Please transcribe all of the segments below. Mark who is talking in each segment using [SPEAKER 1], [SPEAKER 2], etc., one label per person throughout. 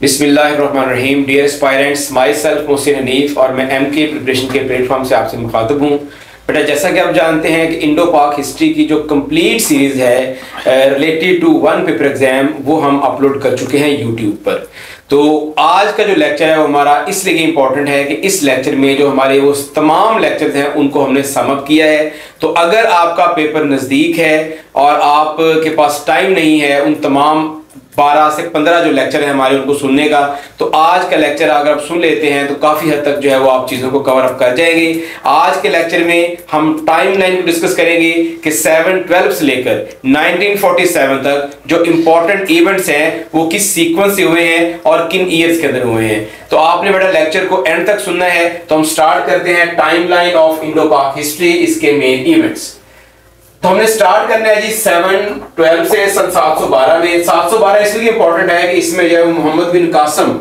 [SPEAKER 1] बिस्मिल्लाहिर्रहमानिर्रहीम। Dear aspirants, myself Mohsin Hanif और मैं एमके प्रिपरेशन के प्लेटफॉर्म से आपसे मुखातब हूँ। बेटा, जैसा कि आप जानते हैं कि इंडो पाक हिस्ट्री की जो कंप्लीट सीरीज़ है related to one paper exam, वो हम अपलोड कर चुके हैं यूट्यूब पर। तो आज का जो लेक्चर है वो हमारा इसलिए इम्पोर्टेंट है कि इस लेक्चर में जो हमारे वो तमाम लेक्चर्स हैं उनको हमने सम अप किया है। तो अगर आपका पेपर नज़दीक है और आपके पास टाइम नहीं है उन तमाम 12 से 15 जो लेक्चर है हमारे उनको सुनने का, तो आज का लेक्चर अगर आप सुन लेते हैं तो काफ़ी हद तक जो है वो आप चीज़ों को कवर अप कर जाएंगे। आज के लेक्चर में हम टाइम लाइन को डिस्कस करेंगे कि 712 से लेकर 1947 तक जो इम्पोर्टेंट इवेंट्स हैं वो किस सीक्वेंस से हुए हैं और किन ईयर्स के अंदर हुए हैं। तो आपने बेटा लेक्चर को एंड तक सुनना है। तो हम स्टार्ट करते हैं टाइम लाइन ऑफ इंडो पाक हिस्ट्री, इसके मेन इवेंट्स। तो हमने स्टार्ट करना है जी 712 से सन 712 में। 712 इसलिए इंपॉर्टेंट है कि इसमें जो है मोहम्मद बिन कासिम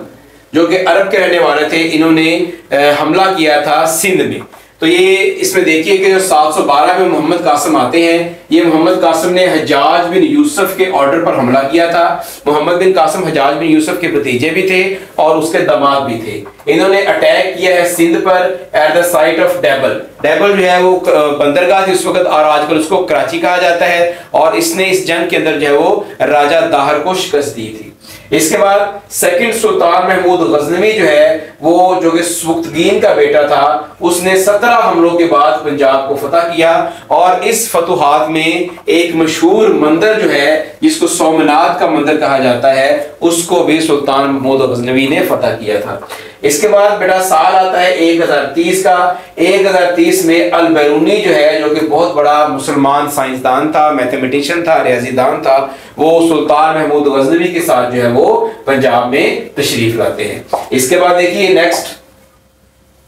[SPEAKER 1] जो कि अरब के रहने वाले थे, इन्होंने हमला किया था सिंध में। तो ये इसमें देखिए कि जो 712 में मोहम्मद कासिम आते हैं, ये मोहम्मद कासिम ने हज्जाज बिन यूसुफ के ऑर्डर पर हमला किया था। मोहम्मद बिन कासिम हज्जाज बिन यूसुफ के भतीजे भी थे और उसके दामाद भी थे। इन्होंने अटैक किया है सिंध पर at the site of devil. Devil जो है वो बंदरगाह थी उस वक्त और आजकल उसको कराची कहा जाता है। और इसने इस जंग के अंदर जो है वो राजा दाहर को शिकस्त दी थी। इसके बाद सेकंड सुल्तान महमूद गजनवी जो है वो जो कि सुख्तगीन का बेटा था, उसने 17 हमलों के बाद पंजाब को फतह किया और इस फतुहात में एक मशहूर मंदिर जो है जिसको सोमनाथ का मंदिर कहा जाता है, उसको भी सुल्तान महमूद गजनवी ने फतह किया था। इसके बाद बेटा साल आता है 1030 का। 1030 में अल बैरूनी जो है, जो कि बहुत बड़ा मुसलमान साइंसदान था, मैथमेटिशियन था, रियाजीदान था, वो सुल्तान महमूद गजनवी के साथ जो है वो पंजाब में तशरीफ लाते हैं। इसके बाद देखिए नेक्स्ट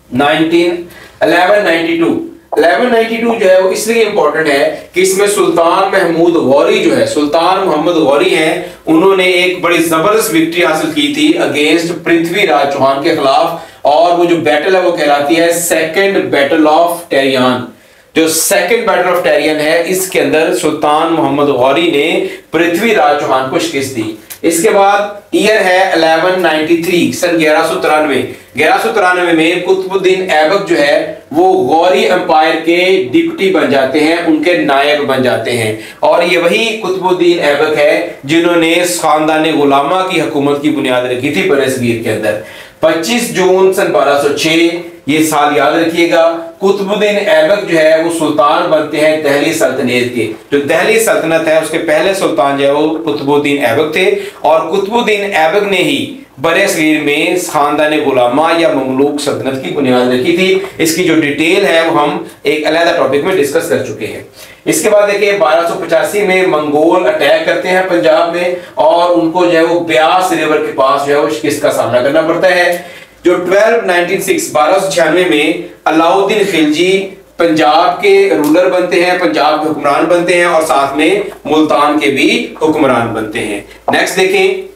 [SPEAKER 1] 1192 जो है वो इसलिए इंपॉर्टेंट है कि इसमें सुल्तान महमूद गौरी जो है, सुल्तान मोहम्मद गौरी हैं, उन्होंने एक बड़ी जबरदस्त विक्ट्री हासिल की थी अगेंस्ट पृथ्वीराज चौहान के खिलाफ। और वो जो बैटल है वो कहलाती है सेकंड बैटल ऑफ टेरियान। जो सेकंड बैटल ऑफ टेरियन है, इसके अंदर सुल्तान मोहम्मद गौरी ने पृथ्वीराज चौहान को शिकस्त दी। इसके बाद ईयर है 1193, सन 1193 में कुतुबुद्दीन ऐबक जो है वो गौरी एम्पायर के डिप्टी बन जाते हैं, उनके नायब बन जाते हैं। और ये वही कुतुबुद्दीन ऐबक है जिन्होंने खानदान गुलामा की हुकूमत की बुनियाद रखी थी बरसगीर के अंदर। 25 जून सन 1206, ये साल याद रखिएगा, कुतुबुद्दीन ऐबक जो है वो सुल्तान बनते हैं दहली सल्तनत के। जो दहली सल्तनत है उसके पहले सुल्तान जो है वो कुतुबुद्दीन ऐबक थे। और कुतुबुद्दीन ऐबक ने ही बरसगीर में खानदान गुलामा या ममलूक सल्तनत की बुनियाद रखी थी। इसकी जो डिटेल है वो हम एक अलग टॉपिक में डिस्कस कर चुके हैं। इसके बाद देखिए 1285 में मंगोल अटैक करते हैं पंजाब में और उनको जो है वो ब्यास रिवर के पास जो है वो शिकस्त का सामना करना पड़ता है। जो 1296 में अलाउद्दीन खिलजी पंजाब के रूलर बनते हैं, पंजाब के हुक्मरान बनते हैं और साथ में मुल्तान के भी हुक्मरान बनते हैं। नेक्स्ट देखें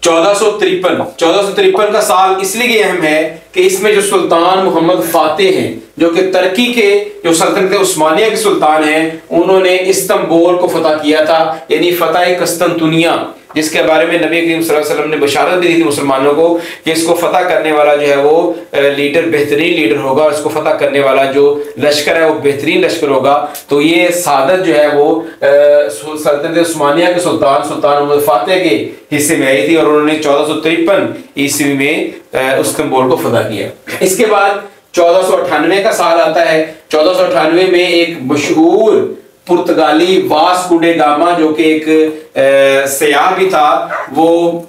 [SPEAKER 1] 1453 का साल इसलिए अहम है कि इसमें जो सुल्तान मोहम्मद फातेह हैं, जो कि तुर्की के जो सल्तनत उस्मानिया के सुल्तान हैं, उन्होंने इस्तांबुल को फतह किया था, यानी फतह कस्तंतुनिया, जिसके बारे में नबी करीम सल्लल्लाहु अलैहि वसल्लम ने बशारत दी थी मुसलमानों को कि इसको फतह करने वाला जो है वो लीडर बेहतरीन लीडर होगा, इसको फतह करने वाला जो लश्कर है वो बेहतरीन लश्कर होगा। तो ये सादत जो है वो सल्तनत उस्मानिया के सुल्तान मोहम्मद फातेह के हिस्से में आई थी और उन्होंने 1453 ईस्वी में इस्तांबुल को फतह किया। इसके बाद 1498 का साल आता है। 1498 में एक मशहूर पुर्तगाली वास्को डे गामा, जो कि एक सयाह भी था, वो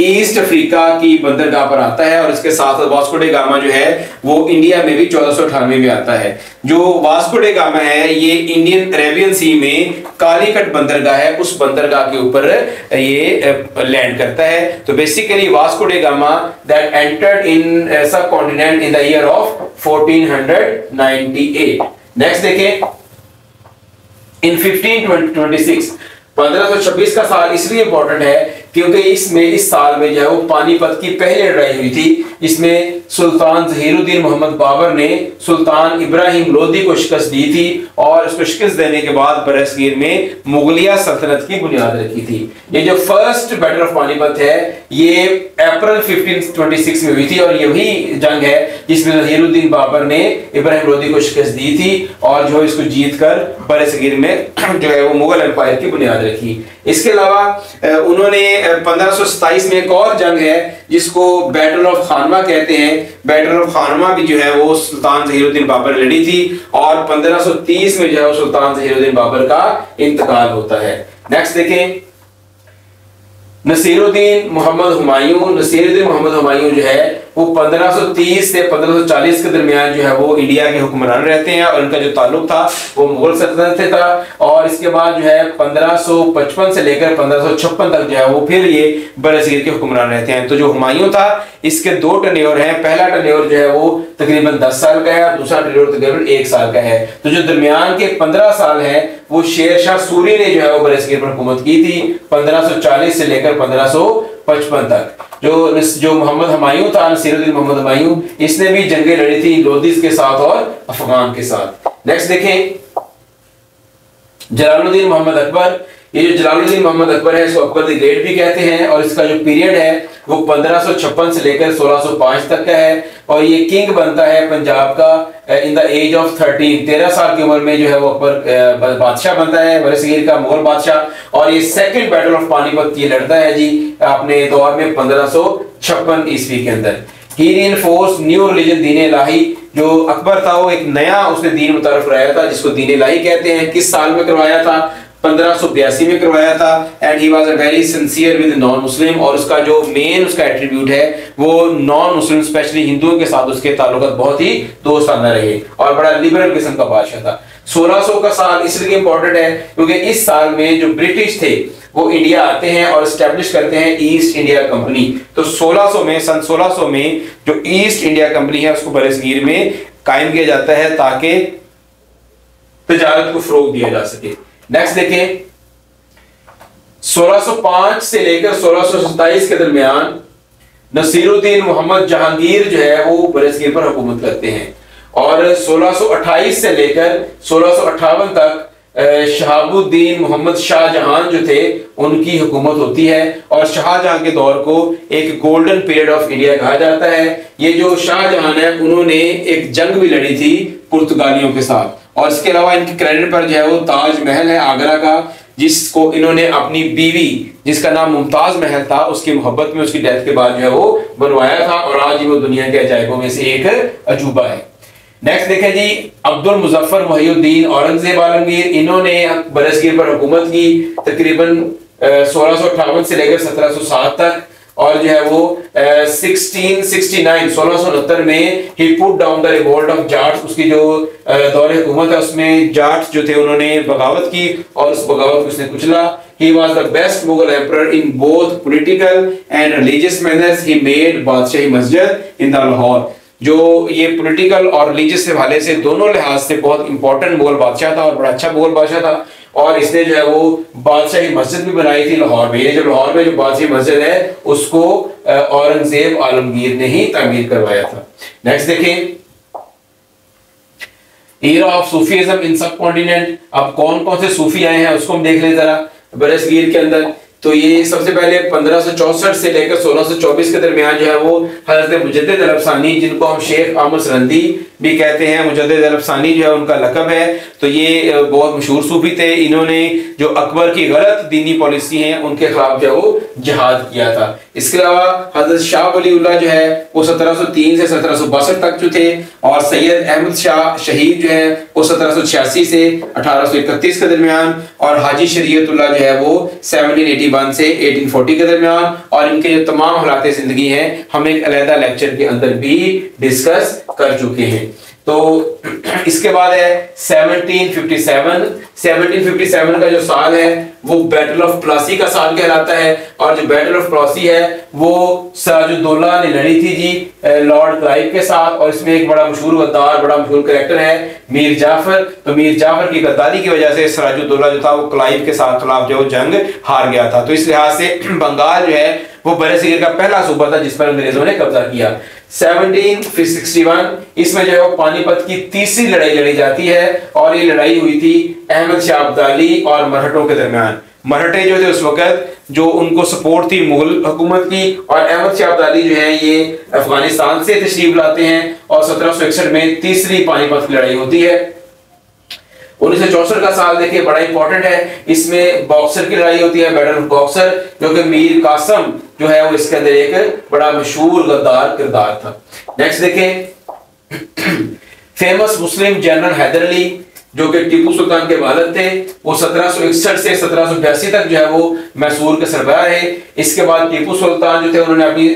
[SPEAKER 1] ईस्ट अफ्रीका की बंदरगाह पर आता है और इसके साथ वास्को डे गामा जो है वो इंडिया में भी 1498 में आता है। जो वास्को डे गामा है ये इंडियन अरेबियन सी में कालीकट बंदरगाह है, उस बंदरगाह के ऊपर ये लैंड करता है। तो basically Vasco da Gama that entered in subcontinent in the year of 1498। Next देखें इन 1526 1526 का साल इसलिए इंपॉर्टेंट है क्योंकि इसमें इस साल में जो है वो पानीपत की पहली लड़ाई हुई थी, इसमें सुल्तान जहीरुद्दीन मोहम्मद बाबर ने सुल्तान इब्राहिम लोदी को शिकस्त दी थी और उसको शिकस्त देने के बाद बरसगीर में मुगलिया सल्तनत की बुनियाद रखी थी। ये जो फर्स्ट बैटल ऑफ पानीपत है ये अप्रैल 1526 में हुई थी और यही जंग है जिसमें जहीरुद्दीन बाबर ने इब्राहिम लोदी को शिकस्त दी थी और जो इसको जीत कर बरसगीर में जो है वो मुगल एम्पायर की बुनियाद रखी। इसके अलावा उन्होंने 1527 में एक और जंग है जिसको बैटल ऑफ खानमा कहते हैं। बैटल ऑफ खानमा भी जो है वो सुल्तान जहीरुद्दीन बाबर लड़ी थी और 1530 में जो है वो सुल्तान जहीरुद्दीन बाबर का इंतकाल होता है। नेक्स्ट देखें नसीरुद्दीन मोहम्मद हुमायूं। नसीरुद्दीन मोहम्मद हुमायूं जो है वो 1530 से 1540 के दरमियान जो है वो इंडिया के हुक्मरान रहते हैं और उनका जो ताल्लुक था वो मुगल सल्तनत से था और इसके बाद जो है 1555 से लेकर 1556 तक जो है वो फिर ये बरसगीर के हुक्मरान रहते हैं। तो जो हुमायूं था इसके दो टर्न्योर हैं। पहला टर्न्योर जो है वो तकरीबन 10 साल का है और दूसरा टर्न्योर तकरीबन 1 साल का है। तो जो दरमियान के 15 साल है वो शेर शाह सूरी ने जो है वो बरसगीर पर हुकूमत की थी 1540 से लेकर 1555 तक। जो मोहम्मद हुमायूं था नसीरुद्दीन मोहम्मद हुमायूं इसने भी जंगें लड़ी थी लोदीज के साथ और अफगान के साथ। नेक्स्ट देखें जलालुद्दीन मोहम्मद अकबर। ये जो जलालुद्दीन मोहम्मद अकबर है इसको अकबर द ग्रेट भी कहते हैं और इसका जो पीरियड है वो 1556 से लेकर 1605 तक का है और ये किंग बनता है पंजाब का इन द एज ऑफ 13 साल की उम्र में जो है वो अकबर बादशाह बनता है बरसगीर का मुगल बादशाह और ये सेकंड बैटल ऑफ पानीपत की लड़ता है जी अपने दौर में 1556 ईस्वी के अंदर। ही रीइंफोर्स न्यू रिलीजन दीन इलाही। जो अकबर था वो एक नया उसने दीन मुतारफ कराया था जिसको दीन इलाही कहते हैं। किस साल में करवाया था? 1582 में करवाया था and he was a very sincere with non Muslim और उसका जो मेन उसका एट्रीब्यूट है वो नॉन मुस्लिम स्पेशली हिंदुओं के साथ उसके ताल्लुकात बहुत ही दोस्ताना रहे और बड़ा लिबरल किस्म का बादशाह था। 1600 का साल इसलिए इंपॉर्टेंट है क्योंकि इस साल में जो ब्रिटिश थे वो इंडिया आते हैं और एस्टेब्लिश करते हैं ईस्ट इंडिया कंपनी। तो 1600 में सन 1600 में जो ईस्ट इंडिया कंपनी है उसको बरसगीर में कायम किया जाता है ताकि तिजारत को फरोग दिया जा सके। नेक्स्ट देखें 1605 से लेकर 1627 के दरमियान नसीरुद्दीन मोहम्मद जहांगीर जो है वो बरसगीर पर हुकूमत करते हैं और 1628 से लेकर 1658 तक शहाबुद्दीन मोहम्मद शाहजहां जो थे उनकी हुकूमत होती है और शाहजहां के दौर को एक गोल्डन पीरियड ऑफ इंडिया कहा जाता है। ये जो शाहजहां है उन्होंने एक जंग भी लड़ी थी पुर्तगालियों के साथ और इसके अलावा इनके क्रेडिट पर जो है वो ताज महल है आगरा का जिसको इन्होंने अपनी बीवी जिसका नाम मुमताज महल था उसकी मोहब्बत में उसकी डेथ के बाद जो है वो बनवाया था और आज वो दुनिया के अजायबों में से एक अजूबा है। नेक्स्ट देखें जी अब्दुल मुजफ्फर मुहिउद्दीन औरंगजेब आलमगीर। इन्होंने बरसगीर पर हुकूमत की तकरीबन 1658 से लेकर 1707 तक और जो है वो 1669 में ही put down the revolt of Jats. उसकी जो दौर हुकूमत है उसमें जाट्स जो थे उन्होंने बगावत की और उस बगावत को उसने कुचला। He was the best Mughal emperor in both political and religious manners. He made बादशाही मस्जिद in the Lahore। जो ये पॉलिटिकल और रिलीजियस हवाले से दोनों लिहाज से बहुत इंपॉर्टेंट मुगल बादशाह था और बड़ा अच्छा मुगल बादशाह था और इसने जो है वो बादशाही मस्जिद भी बनाई थी लाहौर में। ये जो लाहौर में जो बादशाही मस्जिद है उसको औरंगजेब आलमगीर ने ही तामीर करवाया था। नेक्स्ट देखें era ऑफ सूफीज़म इन सब कॉन्टिनेंट। अब कौन कौन से सूफी आए हैं उसको हम देख लें जरा बरसगीर के अंदर। तो ये सबसे पहले 1564 से लेकर 1624 के दरमियान जो है वो हजरत मुजद्दिद अल-अफ़सानी जिनको हम शेख अहमद सरंदी भी कहते हैं, मुजद्दिद अल-अफ़सानी जो है उनका लक़ब है। तो ये बहुत मशहूर सूफी थे। इन्होंने जो अकबर की गलत दीनी पॉलिसी है उनके खिलाफ जो है वो जिहाद किया था। इसके अलावा हजरत शाह वलीउल्लाह जो है वो 1703 से 1762 तक जो थे और सैयद अहमद शाह शहीद जो है वो 1786 से 1831 के दरमियान और हाजी शरीयतुल्लाह जो है वो 1781 से 1840 के दरमियान। और इनके जो तमाम हालात ज़िंदगी हैं हम एक अलहदा लेक्चर के अंदर भी डिस्कस कर चुके हैं। तो इसके बाद है 1757 का जो साल है वो बैटल ऑफ प्लासी का साल कहलाता है और जो बैटल ऑफ प्लासी है वो सिराजुद्दौला ने लड़ी थी जी लॉर्ड क्लाइव के साथ और इसमें एक बड़ा मशहूर गद्दार बड़ा मशहूर कैरेक्टर है मीर जाफर। तो मीर जाफर की गद्दारी की वजह से सिराजुद्दौला जो था वो क्लाइव के साथ खिलाफ जो जंग हार गया था। तो इस लिहाज से बंगाल जो है वो बरसगीर का पहला सूबा था जिस पर अंग्रेजों ने कब्जा किया। 1761 इसमें जो है वो पानीपत की तीसरी लड़ाई लड़ी जाती है और ये लड़ाई हुई थी अहमद शाह अब्दाली और मराठों के दरमियान। मराठे जो थे उस वक्त, जो उनको सपोर्ट थी मुगल हुकूमत की, और अहमद शाह अब्दाली जो है ये अफगानिस्तान से तशरीफ लाते हैं और 1761 में तीसरी पानीपत की लड़ाई होती है। 1964 का साल देखिए बड़ा इंपॉर्टेंट है, इसमें बॉक्सर की लड़ाई होती है, बैटल ऑफ बॉक्सर, जो कि मीर कासम जो है वो इसके अंदर एक बड़ा मशहूर गद्दार किरदार था। नेक्स्ट देखें, फेमस मुस्लिम जनरल हैदर अली जो कि टीपू सुल्तान के वालिद थे, वो 1761 से 1782 तक जो है वो मैसूर के सरबराह रहे। इसके बाद टीपू सुल्तान जो थे उन्होंने अपनी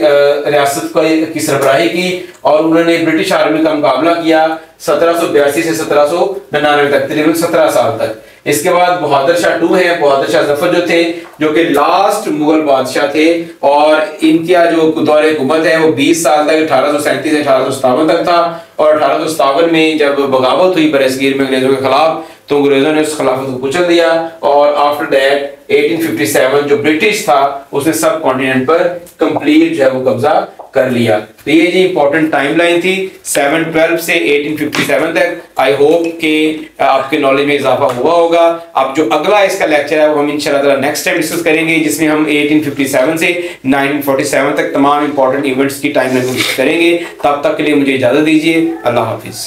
[SPEAKER 1] रियासत की सरबराही की और उन्होंने ब्रिटिश आर्मी का मुकाबला किया 1782 से 1799 तक, तकरीबन 17 साल तक। इसके बाद बहादुर शाह 2 है, बहादुर शाह जफर जो थे, जो कि लास्ट मुगल बादशाह थे और इनका जो दौरे हुकूमत है वो 20 साल तक 1837 से 1857 तक था। और 1857 में जब बगावत हुई बरसगीर में अंग्रेजों के खिलाफ, तो अंग्रेजों ने उस खिलाफत को कुचल दिया और आफ्टर दैट 1857 जो ब्रिटिश था उसने सब कॉन्टिनेंट पर कंप्लीट जो है वो कब्जा कर लिया। तो ये जी इंपॉर्टेंट टाइमलाइन थी 712 से 1857 तक। आई होप कि आपके नॉलेज में इजाफा हुआ होगा। अब जो अगला इसका लेक्चर है वो हम इंशाल्लाह नेक्स्ट टाइम डिस्कस करेंगे, जिसमें हम 1857 से 1947 तक तमाम इंपॉर्टेंट इवेंट्स की टाइमलाइन करेंगे। तब तक के लिए मुझे इजाजत दीजिए। अल्लाह हाफिज।